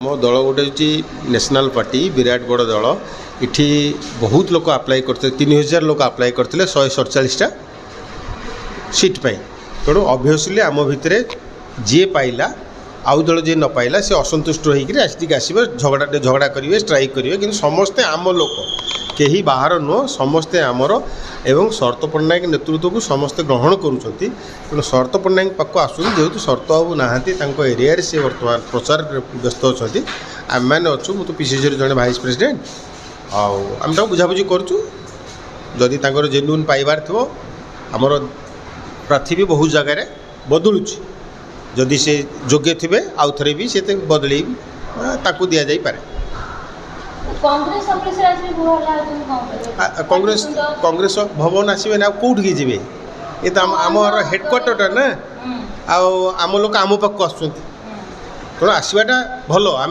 मो दल गोटे हूँ नेशनल पार्टी विराट बड़ दल इठी बहुत लोक आप्लाय करते 3000 लोक आप्लाय करते 147टा सीट पाई तेणु ऑब्वियसली आम भितर जी पाइला आउ दल जी न पाइला से असंतुष्ट होकर आसवे झगड़ा करेंगे स्ट्राइक करेंगे कि समस्ते आम लोक कहीं बाहर नुह समस्ते आमर एवं शरत पट्टनायक नेतृत्व को समस्ते ग्रहण करुँच तेणु शरत पट्टनायक पाक आसुन जेहेतु शरत बाबू ना एरिया से बर्तमान प्रचार व्यस्त अच्छा आम मैंने अच्छु मुझे पीसीसी जड़े भाइस प्रेसिडेंट आम बुझाबुझी करुँ जदि जेन्युइन पाइबार थो आमर प्रार्थी भी बहुत जगार बदलुच जदि से योग्य थे आउ थे भी से बदल दि जापे कांग्रेस कांग्रेस भवन आसवे ना कौटी जी ये तो आमर हेडक्वार्टर ना आम लोग आम पाक आस तेणु आसवाटा भल।